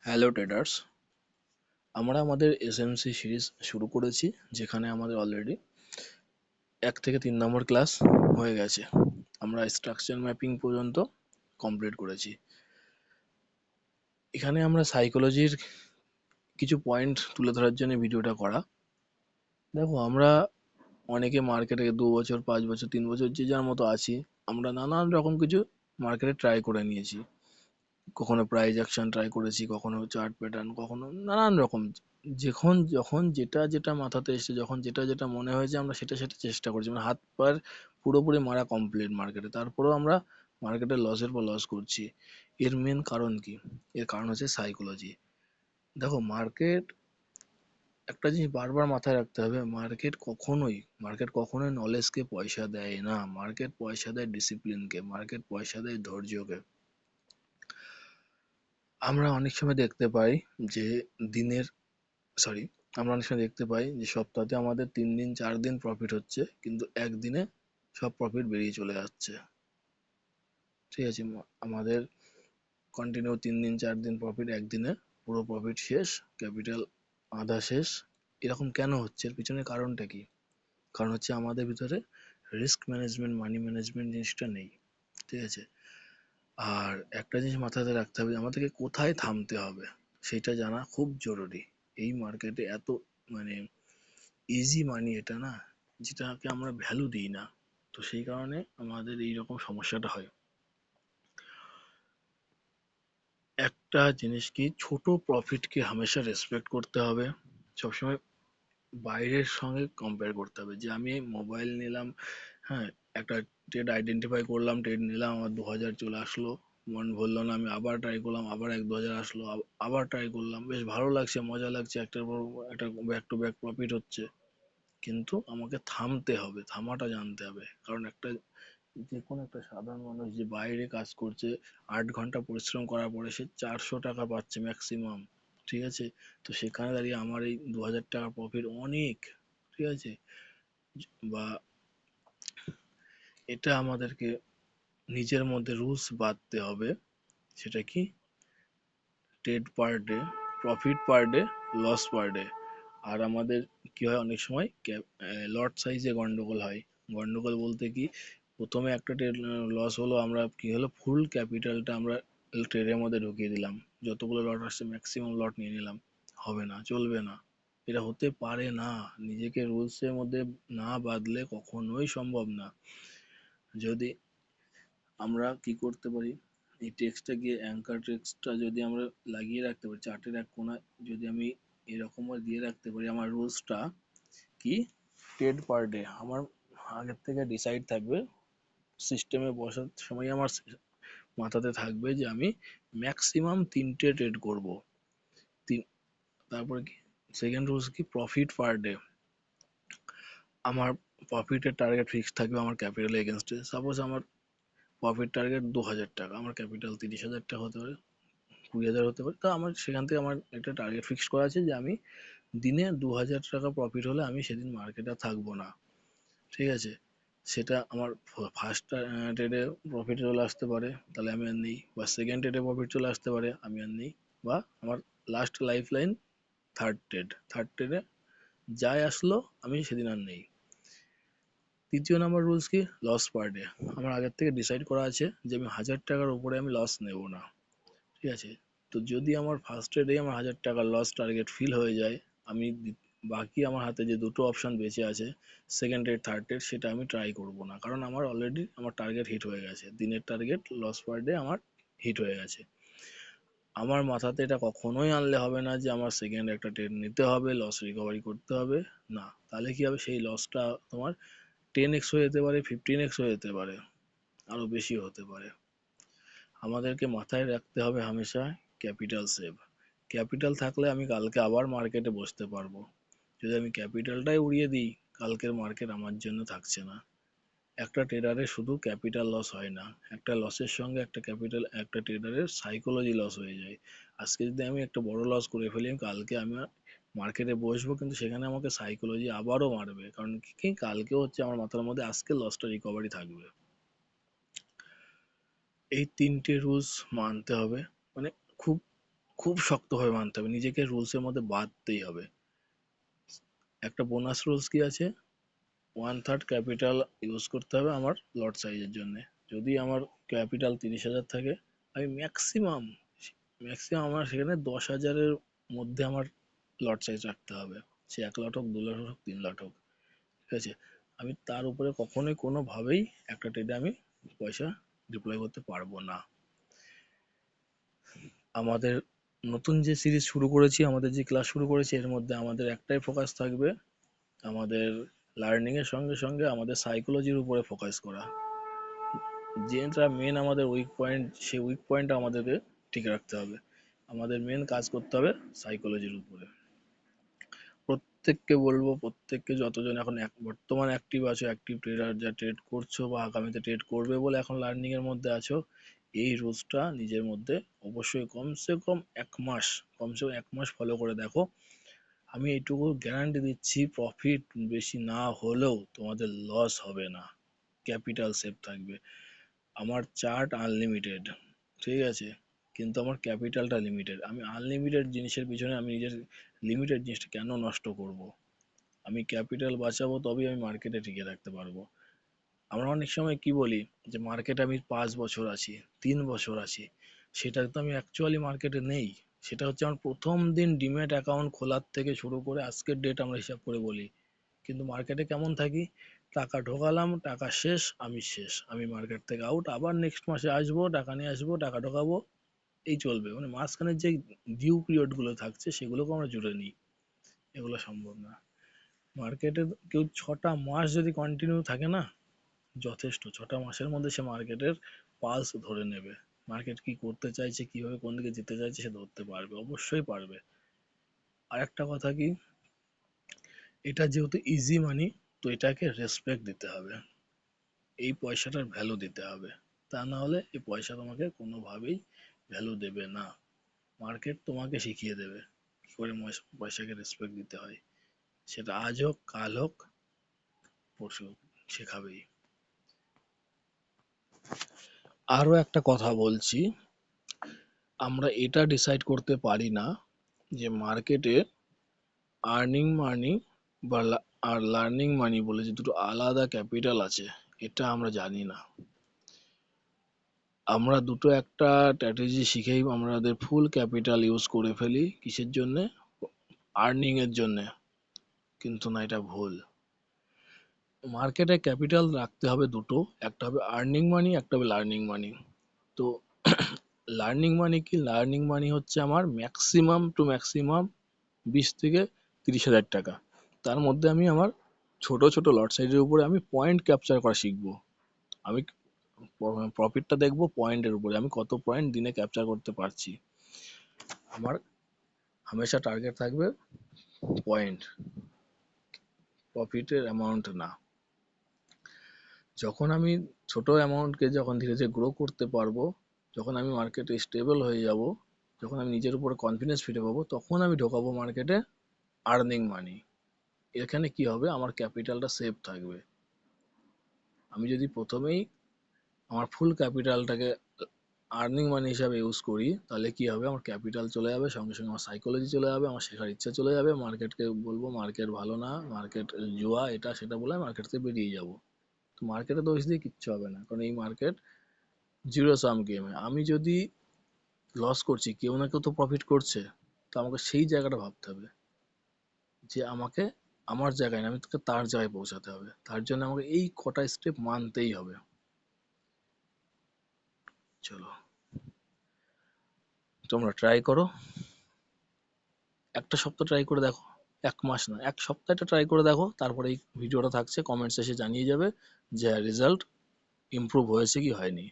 Hello traders, আমরা আমাদের SMC series শুরু করেছি, যেখানে আমাদের অলরেডি 1 থেকে 3 নম্বর ক্লাস হয়ে গেছে। আমরা স্ট্রাকচার ম্যাপিং পর্যন্ত কমপ্লিট করেছি। এখানে আমরা সাইকোলজির কিছু পয়েন্ট তুলে ধরার জন্য ভিডিওটা করা। দেখো, আমরা অনেকে মার্কেটে 2 বছর, 5 বছর, 3 বছর যে যার মতো আছি, আমরা নানান রকম কিছু মার্কেটে ট্রাই করে নিয়েছি। কখনো প্রাইস অ্যাকশন ট্রাই করেছি, কখনো চার্ট প্যাটার্ন, কখনো নানান রকম। যখন যখন যেটা যেটা মাথাতে এসেছে, যখন যেটা যেটা মনে হয়েছে, আমরা সেটা সেটা চেষ্টা করছি। মানে হাত পার পুরোপুরি মারা কমপ্লিট মার্কেটে, তারপরেও আমরা মার্কেটে লসের পর লস করছি। এর মেন কারণ কি? এর কারণ হচ্ছে সাইকোলজি। দেখো, একটা জিনিস বারবার মাথায় রাখতে হবে, মার্কেট কখনোই নলেজকে পয়সা দেয় না। মার্কেট পয়সা দেয় ডিসিপ্লিনকে, মার্কেট পয়সা দেয় ধৈর্যকে। আমরা অনেক সময় দেখতে পাই যে দিনের সরি আমরা অনেক সময় দেখতে পাই যে সপ্তাহে আমাদের 3 দিন 4 দিন প্রফিট হচ্ছে, কিন্তু একদিনে সব প্রফিট বেরিয়ে চলে যাচ্ছে। ঠিক আছে, আমাদের কন্টিনিউ 3 দিন 4 দিন প্রফিট, একদিনে পুরো প্রফিট শেষ, ক্যাপিটাল আধা শেষ। এরকম কেন হচ্ছে? এর পিছনে কারণটা কি? কারণ হচ্ছে আমাদের ভিতরে রিস্ক ম্যানেজমেন্ট, মানি ম্যানেজমেন্ট জিনিসটা নেই। ঠিক আছে, আর একটা জিনিস মাথাতে রাখতে হবে, আমাদেরকে কোথায় থামতে হবে সেটা জানা খুব জরুরি। এই মার্কেটে এত মানে ইজি মানি এটা না, যেটাকে আমরা ভ্যালু দিই না। তো সেই কারণে আমাদের এইরকম সমস্যাটা হয়। একটা জিনিস কি, ছোট প্রফিটকে হামেশা রেসপেক্ট করতে হবে। সবসময় বাইরের সঙ্গে কম্পেয়ার করতে হবে। যে আমি মোবাইল নিলাম, হ্যাঁ, একটা ট্রেড আইডেন্টিফাই করলাম, ট্রেড নিলাম, আমার 2,000 চলে আসলো, মন ভরলো না, আমি আবার ট্রাই করলাম, আবার 1-2 হাজার আসলো, আবার ট্রাই করলাম, বেশ ভালো লাগছে, মজা লাগছে, একটার পর একটা ব্যাক টু ব্যাক প্রফিট হচ্ছে। কিন্তু আমাকে থামতে হবে, থামাটা জানতে হবে। কারণ যে কোনো একটা সাধারণ মানুষ যে বাইরে কাজ করছে, 8 ঘন্টা পরিশ্রম করার পরে সে 400 টাকা পাচ্ছে ম্যাক্সিমাম। ঠিক আছে, তো সেখানে দাঁড়িয়ে আমার এই 2,000 টাকা প্রফিট অনেক। ঠিক আছে, বা এটা আমাদেরকে নিজের মধ্যে রুলস বাঁধতে হবে। সেটা কি? Trade per day, profit per day, loss per day. আর আমাদের কি হয়, অনেক সময় লট সাইজে গন্ডগোল হয়। গন্ডগোল বলতে কি, প্রথমে একটা ট্রেড লস হলো, আমরা কি হলো, ফুল ক্যাপিটালটা আমরা ট্রেডের মধ্যে ঢুকিয়ে দিলাম, যতগুলো লট আসছে ম্যাক্সিমাম লট নিয়ে নিলাম। হবে না, চলবে না, এটা হতে পারে না। নিজেকে রুলসের মধ্যে না বাঁধলে কখনোই সম্ভব না। যদি আমরা কি করতে পারি, এই টেক্সটটা গিয়ে অ্যাঙ্কার টেক্সটটা যদি আমরা লাগিয়ে রাখতে পারি চার্টের এক কোণায়, যদি আমি এরকম দিয়ে রাখতে পারি, আমার রুলসটা কি, ট্রেড পার ডে আমার আগের থেকে ডিসাইড থাকবে। সিস্টেমে বসার সময় আমার মাথাতে থাকবে যে আমি ম্যাক্সিমাম 3টে ট্রেড করব। তিন তারপরে কি, সেকেন্ড রুলস কি, প্রফিট পার ডে। আমার প্রফিটের টার্গেট ফিক্স থাকবে আমার ক্যাপিটাল এগেনস্টে। সাপোজ আমার প্রফিট টার্গেট 2,000 টাকা, আমার ক্যাপিটাল 30,000 টাকা হতে পারে, 20,000 হতে পারে। তো আমার সেখান থেকে আমার একটা টার্গেট ফিক্স করা আছে যে আমি দিনে 2,000 টাকা প্রফিট হলে আমি সেদিন মার্কেটে থাকবো না। ঠিক আছে, সেটা আমার ফার্স্ট ট্রেডে প্রফিট চলে আসতে পারে, তাহলে আমি আর নেই, বা সেকেন্ড ট্রেডে প্রফিট চলে আসতে পারে, আমি আর নেই, বা আমার লাস্ট লাইফ লাইন থার্ড ট্রেডে যাই আসলো আমি সেদিন আর নেই। তৃতীয় নাম্বার রুলস কি, লস পার ডে। আমার আগের থেকে ডিসাইড করা আছে যে আমি 1,000 টাকার উপরে আমি লস নেব না। ঠিক আছে, তো যদি আমার ফার্স্ট ট্রেডে আমার 1,000 টাকার লস টার্গেট ফিল হয়ে যায়, আমি বাকি আমার হাতে যে দুটো অপশন বেঁচে আছে, সেকেন্ড ট্রেড থার্ড ট্রেড, সেটা আমি ট্রাই করব না। কারণ আমার অলরেডি আমার টার্গেট হিট হয়ে গেছে, দিনের টার্গেট লস পার ডে আমার হিট হয়ে গেছে। আমার মাথাতে এটা কখনোই আনলে হবে না যে আমার সেকেন্ড একটা ট্রেড নিতে হবে, লস রিকভারি করতে হবে। না, তাহলে কি হবে, সেই লসটা তোমার 10x হয়ে যেতে পারে, 15x হয়ে যেতে পারে, আরো বেশি হতে পারে। আমাদেরকে মাথায় রাখতে হবে হামেশা ক্যাপিটাল সেভ। ক্যাপিটাল থাকলে আমি কালকে আবার মার্কেটে বসতে পারবো। যদি আমি ক্যাপিটালটাই উড়িয়ে দিই, কালকের মার্কেট আমার জন্য থাকছে না। একটা ট্রেডারের শুধু ক্যাপিটাল লস হয় না, একটা লসের সঙ্গে একটা ট্রেডারের সাইকোলজি লস হয়ে যায়। আজকে যদি আমি একটা বড় লস করে ফেলি, কালকে আমি মার্কেটে বসবো, কিন্তু সেখানে আমাকে সাইকোলজি আবারও মারবে। কারণ কি, কালকে হচ্ছে আমার মাথার মধ্যে আজকে লসটা রিকভারি থাকবে। এই 3টে রুলস মানতে হবে, মানে খুব খুব শক্তভাবে মানতে হবে, নিজেকে রুলসের মধ্যে বাঁধতেই হবে। একটা বোনাস রুলস কি আছে, 1/3 ক্যাপিটাল ইউজ করতে হবে আমার লট সাইজের জন্য। যদি আমার ক্যাপিটাল 30,000 থাকে, আমি ম্যাক্সিমাম ম্যাক্সিমাম আমার সেখানে 10,000-এর মধ্যে আমার লট সাইজ রাখতে হবে। সে 1 লট হোক, 2 লট হোক, 3 লট হোক, ঠিক আছে? আমি তার উপরে কখনোই কোনোভাবেই একটা ট্রেডে আমি পয়সা ডিপ্লয় করতে পারবো না। আমাদের নতুন যে সিরিজ শুরু করেছি, আমাদের যে ক্লাস শুরু করেছি, এর মধ্যে আমাদের একটাই ফোকাস থাকবে, আমাদের লার্নিং এর সঙ্গে সঙ্গে আমাদের সাইকোলজির উপরে ফোকাস করা। যেটা মেন আমাদের উইক পয়েন্ট, সেই উইক পয়েন্টটা আমাদেরকে ঠিক রাখতে হবে। আমাদের মেন কাজ করতে হবে সাইকোলজির উপরে। প্রত্যেককে বলবো, প্রত্যেককে যতজন এখন বর্তমান অ্যাক্টিভ আছো, অ্যাক্টিভ ট্রেডার যা ট্রেড করছো বা আগামীতে ট্রেড করবে বলে এখন লার্নিং এর মধ্যে আছো, এই রুলসটা নিজের মধ্যে অবশ্যই কমসে কম 1 মাস ফলো করে দেখো। আমি এইটুকু গ্যারান্টি দিচ্ছি, প্রফিট বেশি না হলেও তোমাদের লস হবে না, ক্যাপিটাল সেফ থাকবে। আমার চার্ট আনলিমিটেড, ঠিক আছে, কিন্তু আমার ক্যাপিটালটা লিমিটেড। আমি আনলিমিটেড জিনিসের পিছনে আমি নিজের লিমিটেড জিনিসটা কেন নষ্ট করব? আমি ক্যাপিটাল বাঁচাবো, তবেই আমি মার্কেটে টিকে থাকতে পারবো। আমরা অনেক সময় কি বলি যে মার্কেটে আমি 5 বছর আছি, 3 বছর আছি, সেটা তো আমি অ্যাকচুয়ালি মার্কেটে নেই। সেটা হচ্ছে আমার প্রথম দিন ডিম্যাট অ্যাকাউন্ট খোলার থেকে শুরু করে আজকের ডেট আমরা হিসাব করে বলি। কিন্তু মার্কেটে কেমন থাকি, টাকা ঢোকালাম, টাকা শেষ, আমি শেষ, আমি মার্কেট থেকে আউট, আবার নেক্সট মাসে আসবো, টাকা নিয়ে আসবো, টাকা ঢোকাবো, এই চলবে। মানে মাঝখানের যে ডিউ পিরিয়ড গুলো থাকছে সেগুলোকে আমরা জুড়ে নিই, এগুলো সম্ভব না। মার্কেটে কেউ 6টা মাস যদি কন্টিনিউ থাকে না, যথেষ্ট। 6টা মাসের মধ্যে সে মার্কেটের পালস ধরে নেবে, মার্কেট কি করতে চাইছে, কিভাবে কোন দিকে যেতে চাইছে সে ধরতে পারবে, অবশ্যই পারবে। আর একটা কথা কি, এটা যেহেতু ইজি মানি, তো এটাকে রেসপেক্ট দিতে হবে, এই পয়সাটার ভ্যালু দিতে হবে। তা না হলে এই পয়সা তোমাকে কোনোভাবেই ভ্যালু দেবে না। মার্কেট তোমাকে শিখিয়ে দেবে কি করে পয়সাকে রেসপেক্ট দিতে হয়, সেটা আজ হোক, কাল হোক, পরশু হোক, শেখাবেই। আরো একটা কথা বলছি, আমরা এটা ডিসাইড করতে পারি না যে মার্কেটে আর্নিং মানি বা আর লার্নিং মানি বলে যে দুটো আলাদা ক্যাপিটাল আছে, এটা আমরা জানি না। আমরা দুটো একটা স্ট্র্যাটেজি শিখেই আমাদের ফুল ক্যাপিটাল ইউজ করে ফেলি, কিসের জন্য? আর্নিং এর জন্য। কিন্তু না, এটা ভুল। মার্কেটে ক্যাপিটাল রাখতে হবে দুটো, একটা হবে আর্নিং মানি, একটা হবে লার্নিং মানি। তো লার্নিং মানি কি? লার্নিং মানি হচ্ছে আমার ম্যাক্সিমাম টু ম্যাক্সিমাম 20 থেকে 30 হাজার টাকা। তার মধ্যে আমি আমার ছোট ছোট লট সাইজের উপরে আমি পয়েন্ট ক্যাপচার করা শিখবো। আমি প্রফিটটা দেখবো পয়েন্টের উপরে, আমি কত পয়েন্ট দিনে ক্যাপচার করতে পারছি। আমার হামেশা টার্গেট থাকবে পয়েন্ট, প্রফিটের অ্যামাউন্ট না। যখন আমি ছোট অ্যামাউন্টকে যখন ধীরে ধীরে গ্রো করতে পারবো, যখন আমি মার্কেটে স্টেবল হয়ে যাব, যখন আমি নিজের উপরে কনফিডেন্স ফিরে পাবো, তখন আমি ঢোকাবো মার্কেটে আর্নিং মানি। এখানে কি হবে, আমার ক্যাপিটালটা সেফ থাকবে। আমি যদি প্রথমেই আমার ফুল ক্যাপিটালটাকে আর্নিং মানি হিসাবে ইউজ করি, তাহলে কি হবে, আমার ক্যাপিটাল চলে যাবে, সঙ্গে সঙ্গে আমার সাইকোলজি চলে যাবে, আমার শেখার ইচ্ছা চলে যাবে, মার্কেটকে বলবো মার্কেট ভালো না, মার্কেট জুয়া, এটা সেটা বলে মার্কেট থেকে বেরিয়ে যাব। তো মার্কেটে দোষ দিয়ে কিচ্ছু হবে না, কারণ এই মার্কেট জিরো সাম গেম। আমি যদি লস করছি, কেউ না কেউ তো প্রফিট করছে। তো আমাকে সেই জায়গাটা ভাবতে হবে যে আমাকে আমার জায়গায় না, আমি তোকে তার জায়গায় পৌঁছাতে হবে, তার জন্য আমাকে এই কটা স্টেপ মানতেই হবে। চলো, তোমরা ট্রাই করো, একটা সপ্তাহ ট্রাই করে দেখো, 1 মাস না, 1 সপ্তাহ এটা ট্রাই করে দেখো, তারপরে এই ভিডিওটা থাকছে, কমেন্টস এসে জানিয়ে যাবে যে রেজাল্ট ইমপ্রুভ হয়েছে কি হয়নি।